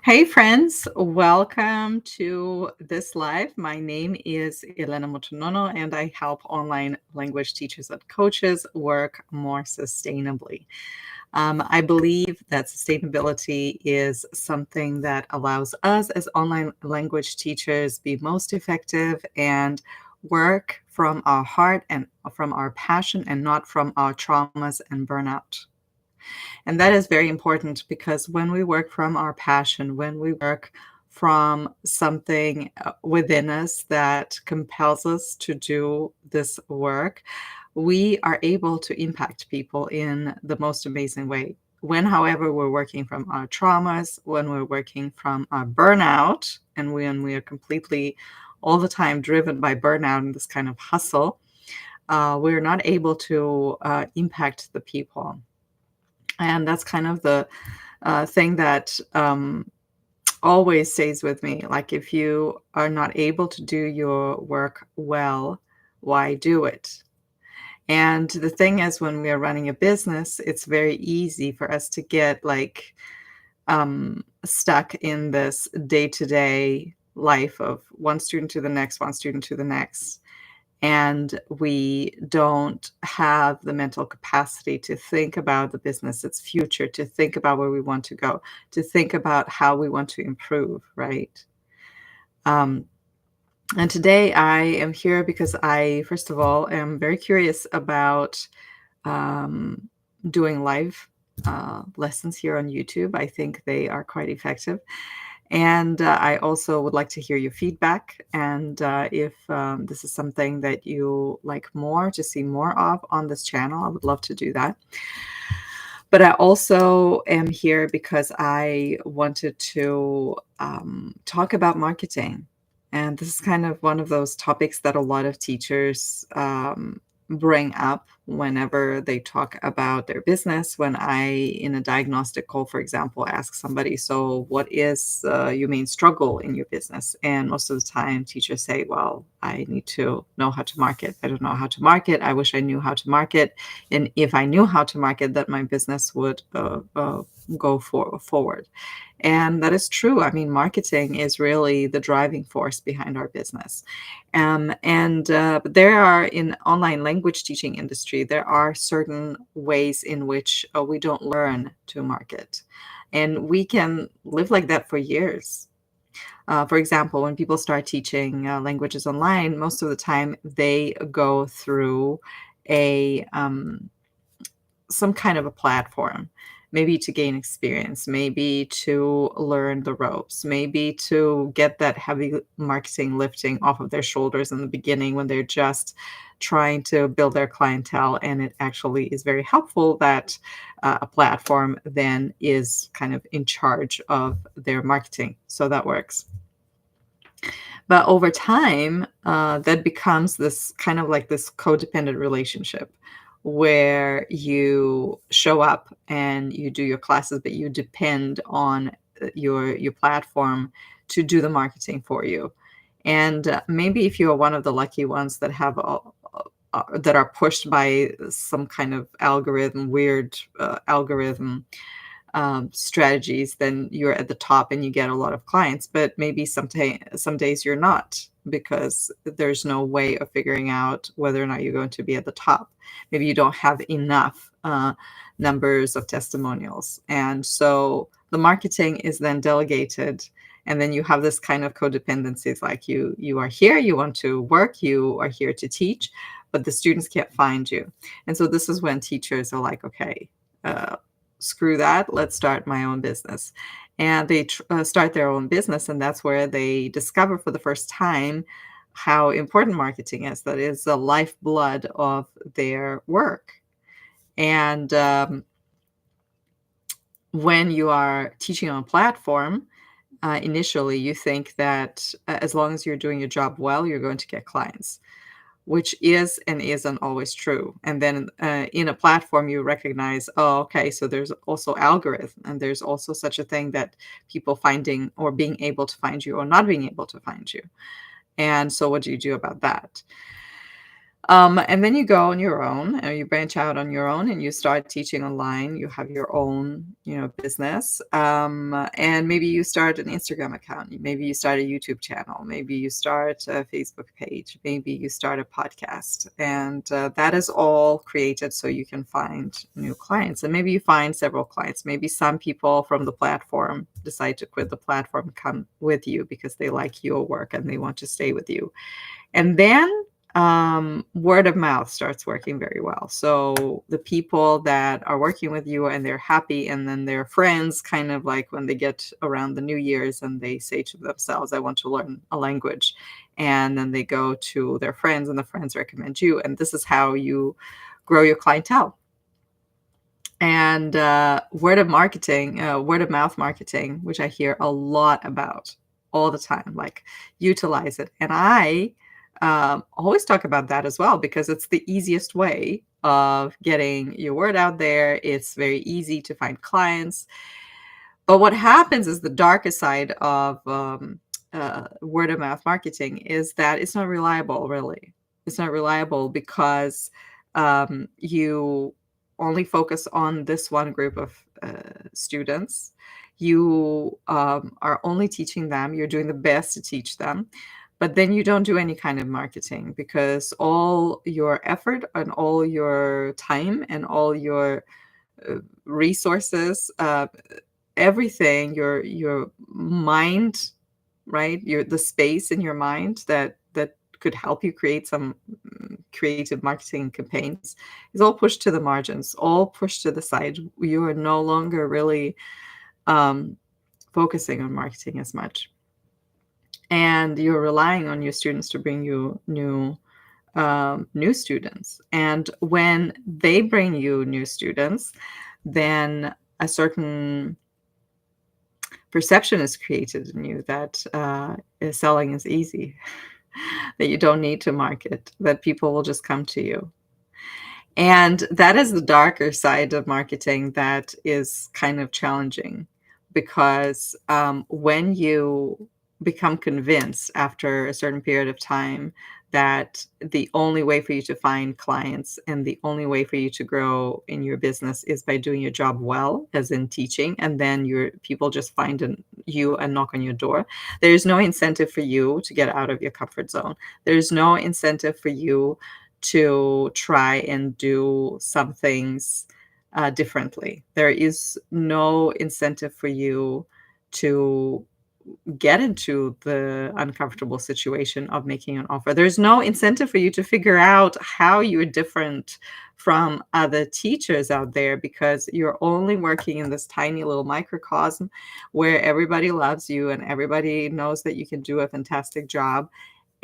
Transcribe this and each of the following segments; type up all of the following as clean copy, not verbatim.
Hey friends, welcome to this live. My name is Elena Motonono and I help online language teachers and coaches work more sustainably. I believe that sustainability is something that allows us as online language teachers be most effective and work from our heart and from our passion and not from our traumas and burnout. And that is very important because when we work from our passion, when we work from something within us that compels us to do this work, we are able to impact people in the most amazing way. When, however, we're working from our traumas, when we're working from our burnout, and when we are completely all the time driven by burnout and this kind of hustle, we're not able to impact the people. And that's kind of the thing that always stays with me. Like, if you are not able to do your work well, why do it? And the thing is, when we are running a business, it's very easy for us to get stuck in this day-to-day life of one student to the next, one student to the next. And we don't have the mental capacity to think about the business, its future, to think about where we want to go, to think about how we want to improve, right? Um, and today I am here because I, first of all, am very curious about um, doing live lessons here on YouTube. I think they are quite effective. And I also would like to hear your feedback. And if this is something that you like more to see more of on this channel, I would love to do that. But I also am here because I wanted to talk about marketing. And this is kind of one of those topics that a lot of teachers bring up whenever they talk about their business. When I, in a diagnostic call, for example, ask somebody, so what is your main struggle in your business? And most of the time teachers say, well, I need to know how to market. I don't know how to market. I wish I knew how to market. And if I knew how to market, that my business would go forward. And that is true. I mean, marketing is really the driving force behind our business. But there are, in online language teaching industry, there are certain ways in which we don't learn to market. And we can live like that for years. For example, when people start teaching languages online, most of the time they go through a some kind of a platform, maybe to gain experience, maybe to learn the ropes, maybe to get that heavy marketing lifting off of their shoulders in the beginning when they're just trying to build their clientele. And it actually is very helpful that a platform then is kind of in charge of their marketing. So that works. But over time, that becomes this kind of like this codependent relationship where you show up and you do your classes, but you depend on your platform to do the marketing for you. And maybe if you're one of the lucky ones that have that are pushed by some kind of algorithm, weird algorithm strategies, then you're at the top and you get a lot of clients. But maybe some days you're not, because there's no way of figuring out whether or not you're going to be at the top. Maybe you don't have enough numbers of testimonials. And so the marketing is then delegated. And then you have this kind of codependency. It's like you are here, you want to work, you are here to teach, but the students can't find you. And so this is when teachers are like, okay, screw that, let's start my own business. And they start their own business, and that's where they discover for the first time how important marketing is. That is the lifeblood of their work. And when you are teaching on a platform, initially you think that as long as you're doing your job well, you're going to get clients, which is and isn't always true. And then in a platform, you recognize, oh, okay, so there's also algorithm, and there's also such a thing that people finding or being able to find you or not being able to find you. And so what do you do about that? And then you go on your own and you branch out on your own and you start teaching online. You have your own, business. And maybe you start an Instagram account. Maybe you start a YouTube channel. Maybe you start a Facebook page. Maybe you start a podcast. And that is all created so you can find new clients. And maybe you find several clients. Maybe some people from the platform decide to quit the platform, come with you because they like your work and they want to stay with you. And then word of mouth starts working very well. So the people that are working with you and they're happy, and then their friends, kind of like when they get around the New Year's and they say to themselves, I want to learn a language. And then they go to their friends and the friends recommend you. And this is how you grow your clientele. And word of mouth marketing, which I hear a lot about all the time, like utilize it. And I always talk about that as well because it's the easiest way of getting your word out there. It's very easy to find clients. But what happens is the darker side of word of mouth marketing is that it's not reliable, really. It's not reliable because you only focus on this one group of students. You are only teaching them. You're doing the best to teach them. But then you don't do any kind of marketing because all your effort and all your time and all your resources, everything, your mind, right? The space in your mind that could help you create some creative marketing campaigns is all pushed to the margins, all pushed to the side. You are no longer really focusing on marketing as much. And you're relying on your students to bring you new students. And when they bring you new students, then a certain perception is created in you that selling is easy, that you don't need to market, that people will just come to you. And that is the darker side of marketing that is kind of challenging because when you become convinced after a certain period of time that the only way for you to find clients and the only way for you to grow in your business is by doing your job well, as in teaching, and then your people just find you and knock on your door, there's no incentive for you to get out of your comfort zone. There's no incentive for you to try and do some things differently. There is no incentive for you to get into the uncomfortable situation of making an offer. There's no incentive for you to figure out how you're different from other teachers out there because you're only working in this tiny little microcosm where everybody loves you and everybody knows that you can do a fantastic job.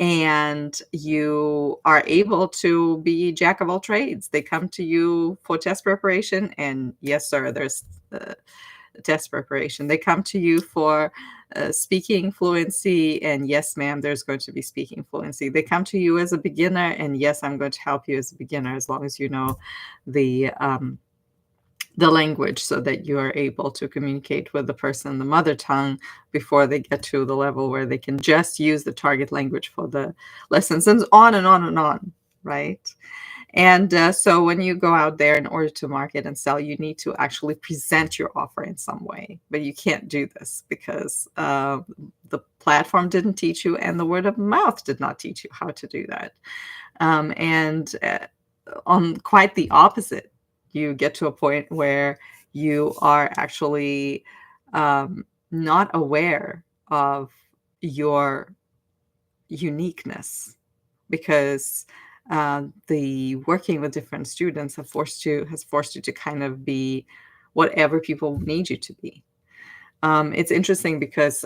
And you are able to be jack of all trades. They come to you for test preparation, and yes, sir, there's test preparation. They come to you for speaking fluency, and yes, ma'am, there's going to be speaking fluency. They come to you as a beginner, and yes, I'm going to help you as a beginner as long as you know the language so that you are able to communicate with the person in the mother tongue before they get to the level where they can just use the target language for the lessons, and on and on and on, right? And so when you go out there in order to market and sell, you need to actually present your offer in some way. But you can't do this because the platform didn't teach you and the word of mouth did not teach you how to do that. And on quite the opposite, you get to a point where you are actually not aware of your uniqueness because the working with different students has forced you to kind of be whatever people need you to be. It's interesting because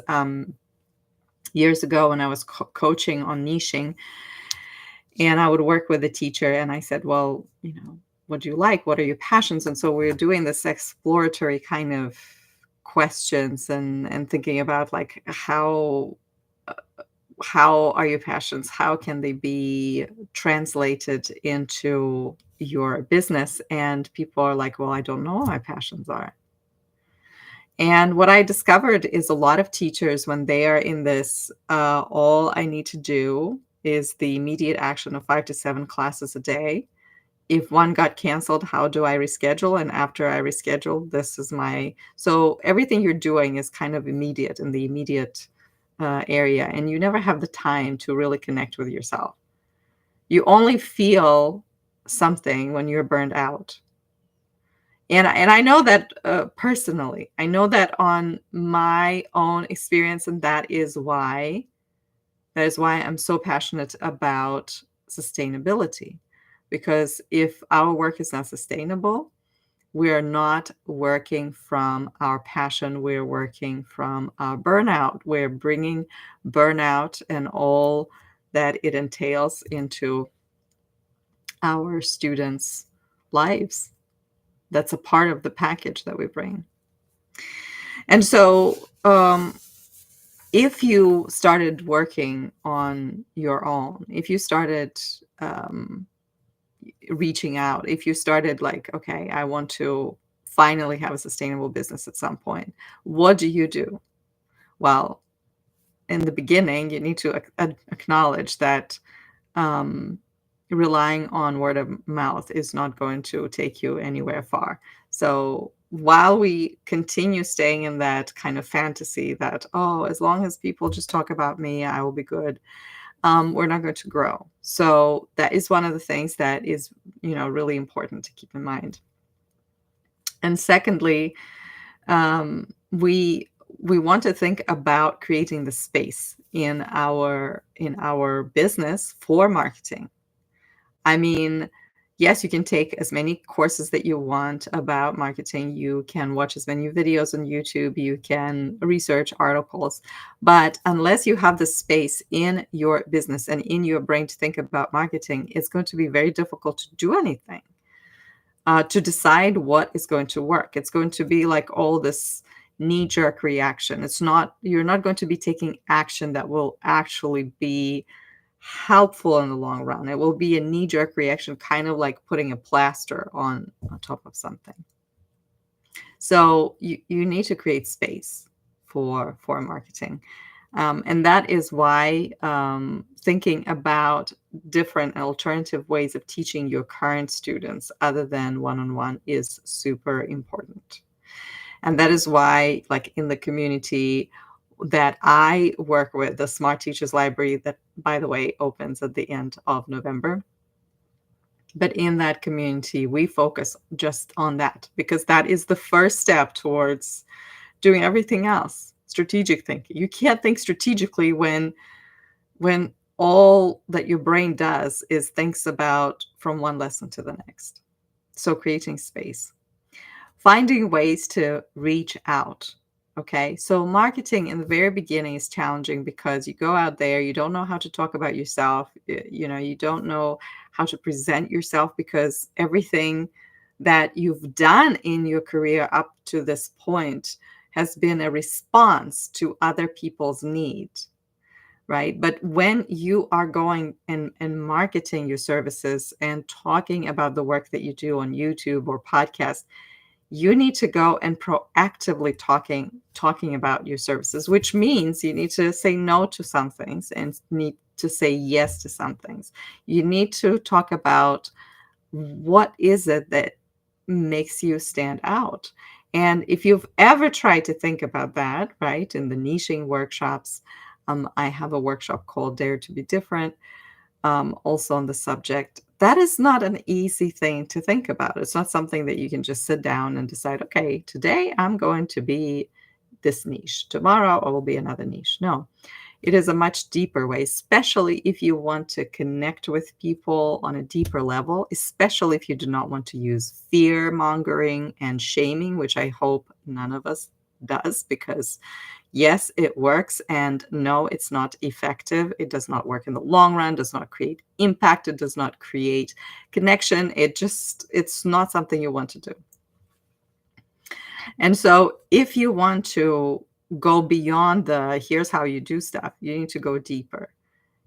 years ago when I was coaching on niching, and I would work with a teacher, and I said, well, what do you like? What are your passions? And so we're doing this exploratory kind of questions and thinking about like how are your passions? How can they be translated into your business? And people are like, well, I don't know what my passions are. And what I discovered is a lot of teachers, when they are in this, all I need to do is the immediate action of 5 to 7 classes a day. If one got canceled, how do I reschedule? And after I reschedule, this is my so everything you're doing is kind of immediate in the immediate area, and you never have the time to really connect with yourself. You only feel something when you're burned out. And I know that, personally. I know that on my own experience, and that is why I'm so passionate about sustainability. Because if our work is not sustainable, we are not working from our passion, we're working from our burnout. We're bringing burnout and all that it entails into our students' lives. That's a part of the package that we bring. And so, if you started working on your own, if you started reaching out, if you started like, okay, I want to finally have a sustainable business at some point, what do you do? Well, in the beginning, you need to acknowledge that um, relying on word of mouth is not going to take you anywhere far. So while we continue staying in that kind of fantasy that, oh, as long as people just talk about me, I will be good, we're not going to grow. So that is one of the things that is, really important to keep in mind. And secondly, we want to think about creating the space in our business for marketing. I mean, yes, you can take as many courses that you want about marketing. You can watch as many videos on YouTube. You can research articles. But unless you have the space in your business and in your brain to think about marketing, it's going to be very difficult to do anything, to decide what is going to work. It's going to be like all this knee-jerk reaction. You're not going to be taking action that will actually be helpful in the long run. It will be a knee-jerk reaction, kind of like putting a plaster on top of something. So you need to create space for marketing. And that is why thinking about different and alternative ways of teaching your current students other than one-on-one is super important. And that is why, like in the community that I work with, the Smart Teachers Library, that, by the way, opens at the end of November. But in that community, we focus just on that because that is the first step towards doing everything else. Strategic thinking. You can't think strategically when all that your brain does is thinks about from one lesson to the next. So creating space. Finding ways to reach out. Okay, so marketing in the very beginning is challenging because you go out there, you don't know how to talk about yourself, you don't know how to present yourself because everything that you've done in your career up to this point has been a response to other people's needs, right? But when you are going and marketing your services and talking about the work that you do on YouTube or podcast, you need to go and proactively talking about your services, which means you need to say no to some things and need to say yes to some things. You need to talk about what is it that makes you stand out. And if you've ever tried to think about that, right, in the niching workshops, I have a workshop called Dare to be Different, also on the subject. That is not an easy thing to think about. It's not something that you can just sit down and decide, okay, today I'm going to be this niche. Tomorrow I will be another niche. No, it is a much deeper way, especially if you want to connect with people on a deeper level, especially if you do not want to use fear mongering and shaming, which I hope none of us does, because yes, it works, and no, it's not effective. It does not work in the long run, does not create impact, it does not create connection. It's not something you want to do. And so if you want to go beyond the here's how you do stuff, you need to go deeper.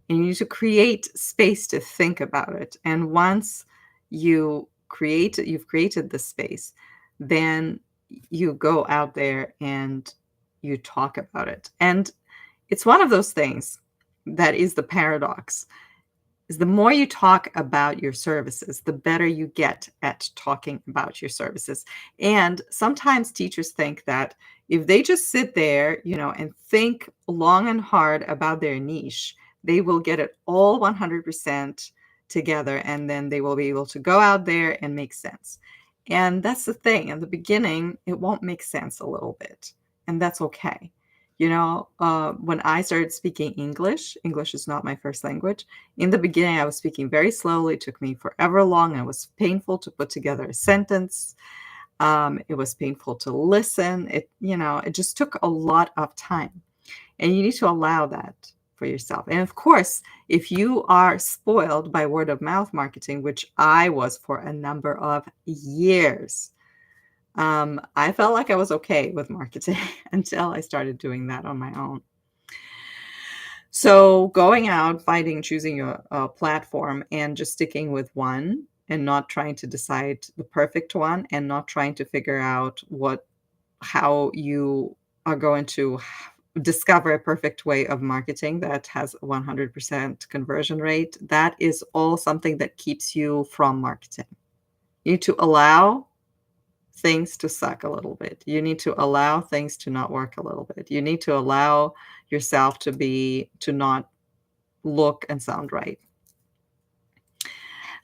And you need to create space to think about it. And once you've created the space, then you go out there and you talk about it. And it's one of those things that is the paradox. is the more you talk about your services, the better you get at talking about your services. And sometimes teachers think that if they just sit there, and think long and hard about their niche, they will get it all 100% together, and then they will be able to go out there and make sense. And that's the thing. In the beginning, it won't make sense a little bit, and that's okay. When I started speaking English, English is not my first language. In the beginning, I was speaking very slowly. It took me forever long. It was painful to put together a sentence. It was painful to listen. It just took a lot of time. And you need to allow that for yourself. And of course, if you are spoiled by word of mouth marketing, which I was for a number of years, I felt like I was okay with marketing until I started doing that on my own. So going out, finding, choosing your platform and just sticking with one and not trying to decide the perfect one and not trying to figure out how you are going to discover a perfect way of marketing that has a 100% conversion rate. That is all something that keeps you from marketing. You need to allow things to suck a little bit. You need to allow things to not work a little bit. You need to allow yourself to not look and sound right.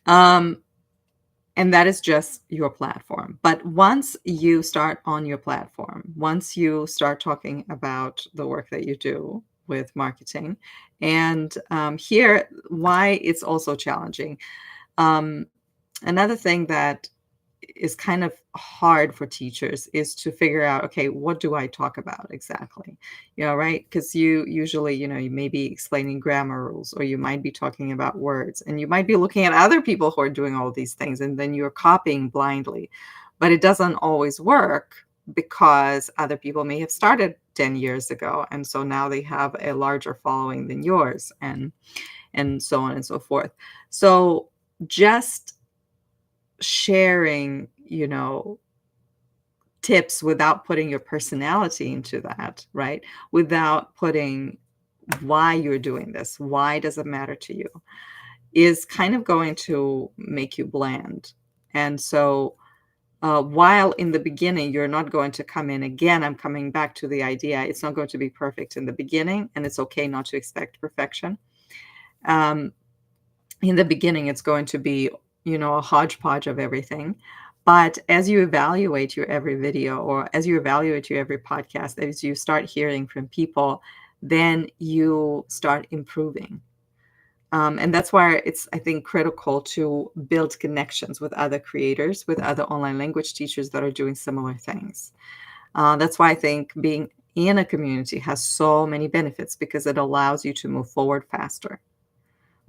And that is just your platform. But once you start on your platform, once you start talking about the work that you do with marketing, and here, why it's also challenging. Another thing that is kind of hard for teachers is to figure out, okay, what do I talk about exactly? Right? Because you usually, you may be explaining grammar rules, or you might be talking about words, and you might be looking at other people who are doing all these things, and then you're copying blindly. But it doesn't always work, because other people may have started 10 years ago, and so now they have a larger following than yours, and so on and so forth. So just sharing, tips without putting your personality into that, right? Without putting why you're doing this, why does it matter to you, is kind of going to make you bland. And so, while in the beginning, you're not going to come in, again, I'm coming back to the idea, it's not going to be perfect in the beginning, and it's okay not to expect perfection. In the beginning, it's going to be, a hodgepodge of everything. But as you evaluate your every video, or as you evaluate your every podcast, as you start hearing from people, then you start improving. And that's why it's, I think, critical to build connections with other creators, with other online language teachers that are doing similar things. That's why I think being in a community has so many benefits, because it allows you to move forward faster.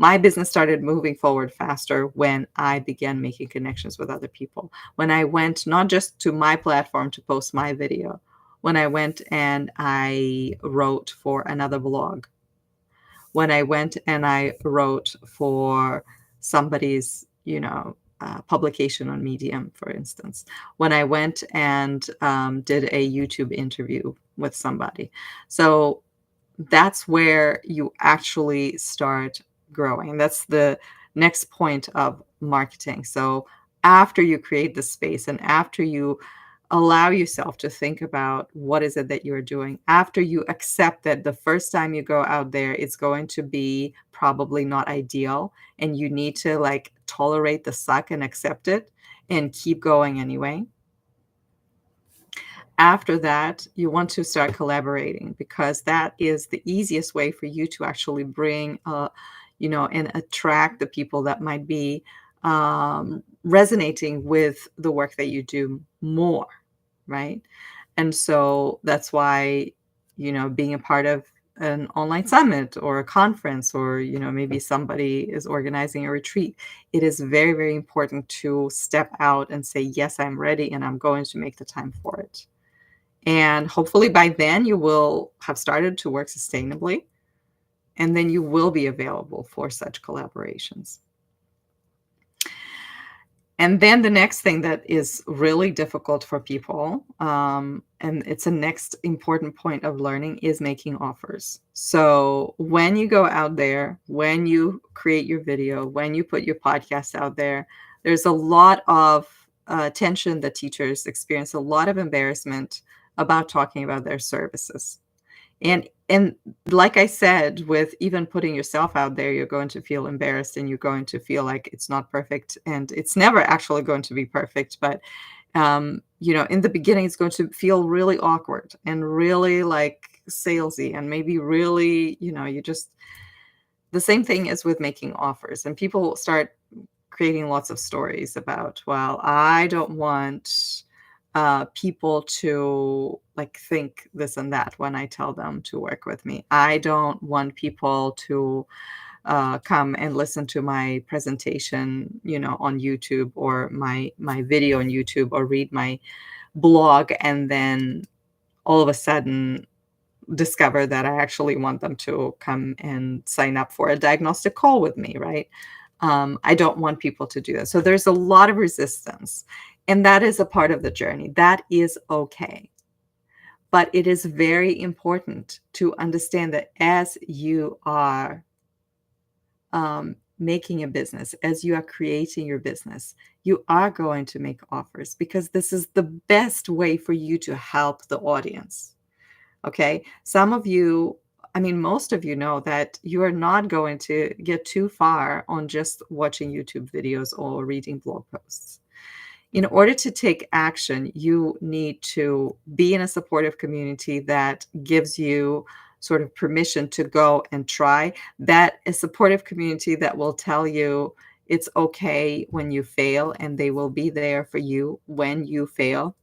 My business started moving forward faster when I began making connections with other people. When I went not just to my platform to post my video, when I went and I wrote for another blog, when I went and I wrote for somebody's, publication on Medium, for instance, when I went and did a YouTube interview with somebody. So that's where you actually start growing. That's the next point of marketing. So after you create the space, and after you allow yourself to think about what is it that you're doing, after you accept that the first time you go out there, it's going to be probably not ideal, and you need to tolerate the suck and accept it and keep going anyway. After that, you want to start collaborating, because that is the easiest way for you to actually bring, and attract the people that might be resonating with the work that you do more, right? And so that's why, being a part of an online summit or a conference, or, maybe somebody is organizing a retreat, it is very, very important to step out and say, yes, I'm ready, and I'm going to make the time for it. And hopefully by then you will have started to work sustainably, and then you will be available for such collaborations. And then the next thing that is really difficult for people, and it's a next important point of learning, is making offers. So when you go out there, when you create your video, when you put your podcast out there, there's a lot of tension that teachers experience, a lot of embarrassment about talking about their services. And like I said, with even putting yourself out there, you're going to feel embarrassed and you're going to feel like it's not perfect, and it's never actually going to be perfect. But in the beginning, it's going to feel really awkward and really like salesy, and maybe really, you just the same thing as with making offers. And people start creating lots of stories about, well, I don't want people to like think this and that when I tell them to work with me. I don't want people to come and listen to my presentation, on YouTube, or my video on YouTube, or read my blog, and then all of a sudden discover that I actually want them to come and sign up for a diagnostic call with me, right? I don't want people to do that. So there's a lot of resistance, and that is a part of the journey. That is okay. But it is very important to understand that as you are making a business, as you are creating your business, you are going to make offers, because this is the best way for you to help the audience. Okay. Some of you, I mean, most of you know that you are not going to get too far on just watching YouTube videos or reading blog posts. In order to take action, you need to be in a supportive community that gives you sort of permission to go and try. That a supportive community that will tell you it's okay when you fail, and they will be there for you when you fail.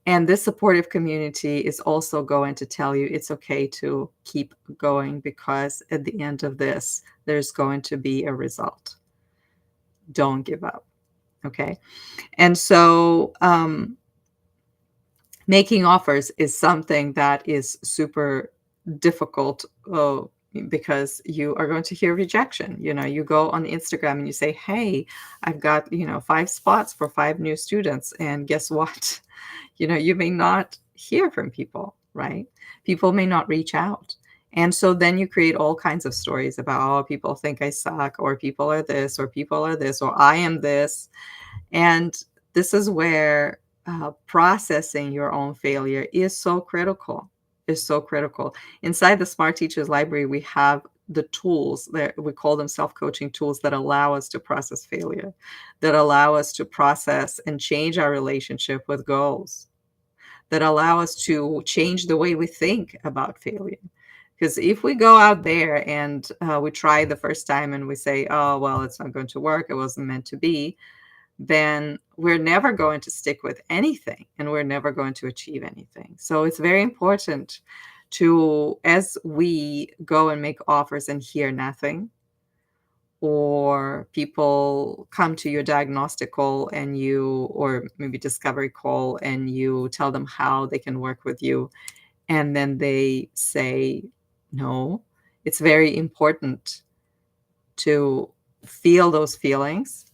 And this supportive community is also going to tell you it's okay to keep going, because at the end of this, there's going to be a result. Don't give up. Okay. And so making offers is something that is super difficult, because you are going to hear rejection. You go on Instagram and you say, hey, I've got 5 spots for 5 new students, and guess what? You may not hear from people, right? People may not reach out. And so then you create all kinds of stories about, oh, people think I suck, or people are this, or people are this, or I am this. And this is where processing your own failure is so critical, Inside the Smart Teachers Library, we have the tools that we call them self-coaching tools, that allow us to process failure, that allow us to process and change our relationship with goals, that allow us to change the way we think about failure. Because if we go out there and we try the first time and we say, oh, well, it's not going to work, it wasn't meant to be, then we're never going to stick with anything, and we're never going to achieve anything. So it's very important to, as we go and make offers and hear nothing, or people come to your diagnostic call and or maybe discovery call, and you tell them how they can work with you, and then they say no, it's very important to feel those feelings,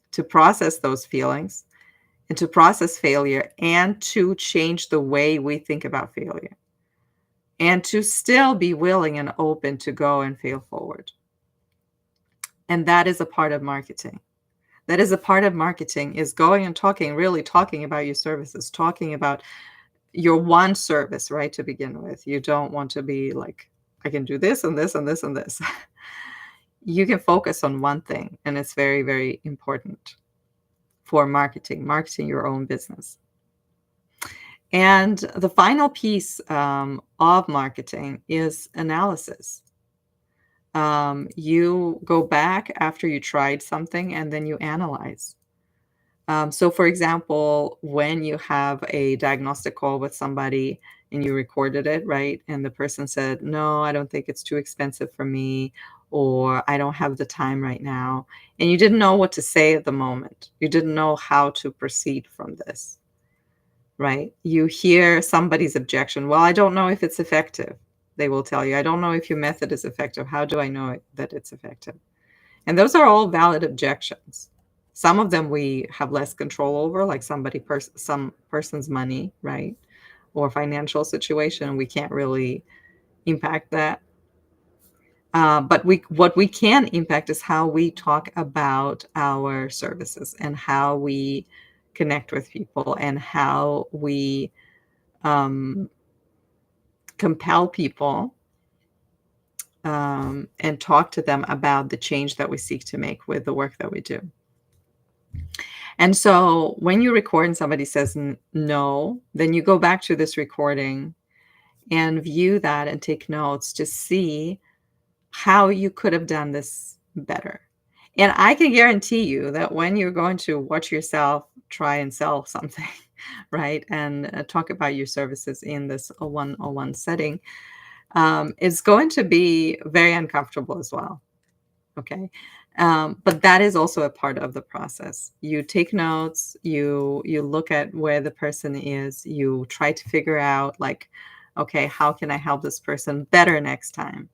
to process those feelings, and to process failure, and to change the way we think about failure, and to still be willing and open to go and fail forward. And that is a part of marketing. That is a part of marketing, is going and talking, really talking about your services, talking about your one service, right, to begin with. You don't want to be like, I can do this and this and this and this. You can focus on one thing, and it's very, very important for marketing your own business. And the final piece of marketing is analysis. You go back after you tried something, and then you analyze. So for example, when you have a diagnostic call with somebody and you recorded it, right? And the person said, no, I don't think it's too expensive for me, or I don't have the time right now. And you didn't know what to say at the moment. You didn't know how to proceed from this, right? You hear somebody's objection. Well, I don't know if it's effective. They will tell you, I don't know if your method is effective. How do I know that it's effective? And those are all valid objections. Some of them we have less control over, like some person's money, right? Or financial situation. We can't really impact that. But what we can impact is how we talk about our services and how we connect with people and how we um, compel people and talk to them about the change that we seek to make with the work that we do. And so when you record and somebody says no, then you go back to this recording and view that and take notes to see how you could have done this better. And I can guarantee you that when you're going to watch yourself try and sell something, right, and talk about your services in this one-on-one setting, it's going to be very uncomfortable as well. Okay. But that is also a part of the process. You take notes, you look at where the person is, you try to figure out like, okay, how can I help this person better next time?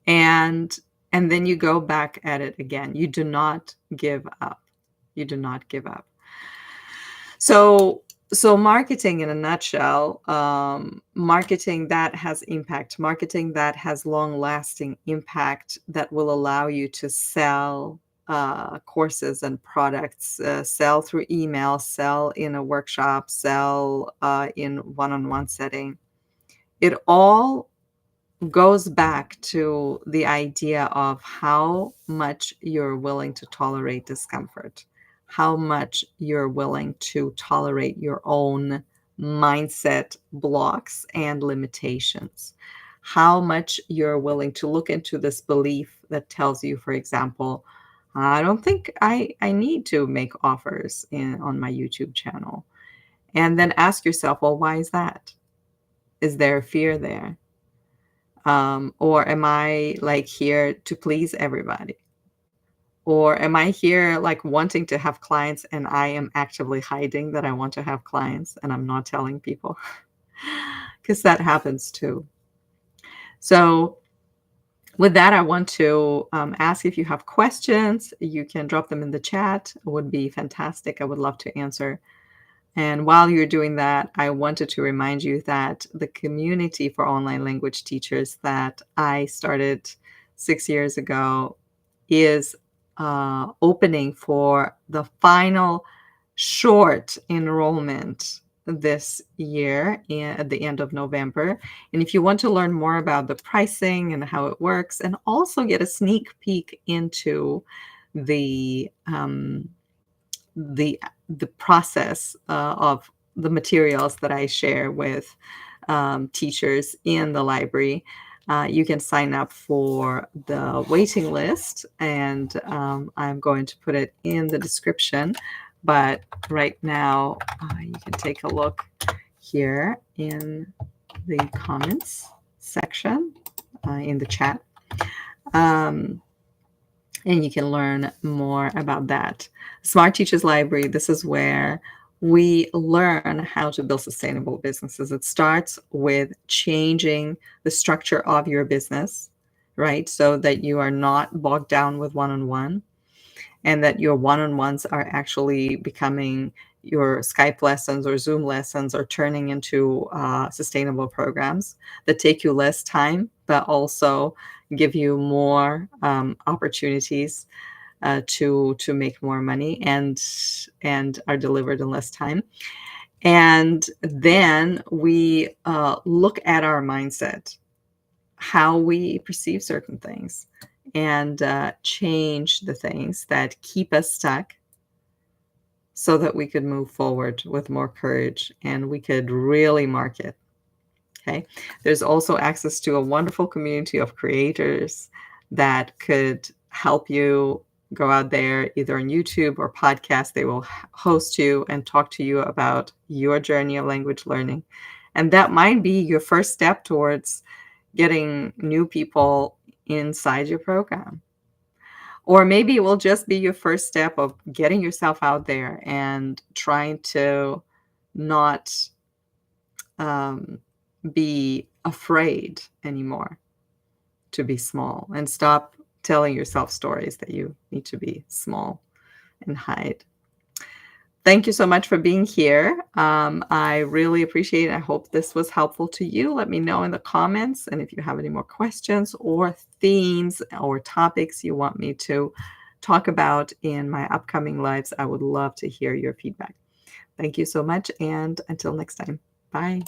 And and then you go back at it again. You do not give up. You do not give up. So marketing in a nutshell, marketing that has impact, marketing that has long-lasting impact that will allow you to sell courses and products, sell through email, sell in a workshop, sell in one-on-one setting. It all goes back to the idea of how much you're willing to tolerate discomfort, how much you're willing to tolerate your own mindset blocks and limitations, how much you're willing to look into this belief that tells you, for example, I don't think I need to make offers on my YouTube channel. And then ask yourself, well, why is that? Is there a fear there? Or am I like here to please everybody? Or am I here like wanting to have clients and I am actively hiding that I want to have clients and I'm not telling people? Because that happens too. So, with that, I want to ask if you have questions. You can drop them in the chat. It would be fantastic. I would love to answer. And while you're doing that, I wanted to remind you that the community for online language teachers that I started 6 years ago is opening for the final short enrollment this year at the end of November. And if you want to learn more about the pricing and how it works, and also get a sneak peek into the um, the the process of the materials that I share with teachers in the library, you can sign up for the waiting list, and I'm going to put it in the description. But right now, you can take a look here in the comments section in the chat. And you can learn more about that. Smart Teachers Library, this is where we learn how to build sustainable businesses. It starts with changing the structure of your business, right? So that you are not bogged down with one-on-one, and that your one-on-ones are actually becoming your Skype lessons or Zoom lessons, or turning into sustainable programs that take you less time, but also give you more opportunities to make more money and are delivered in less time. And then we look at our mindset, how we perceive certain things, and change the things that keep us stuck so that we could move forward with more courage and we could really market. Okay. There's also access to a wonderful community of creators that could help you go out there either on YouTube or podcast. They will host you and talk to you about your journey of language learning. And that might be your first step towards getting new people inside your program. Or maybe it will just be your first step of getting yourself out there and trying to not be afraid anymore to be small, and stop telling yourself stories that you need to be small. and hide. Thank you so much for being here. I really appreciate it. I hope this was helpful to you. Let me know in the comments. And if you have any more questions or themes or topics you want me to talk about in my upcoming lives, I would love to hear your feedback. Thank you so much. And until next time, bye.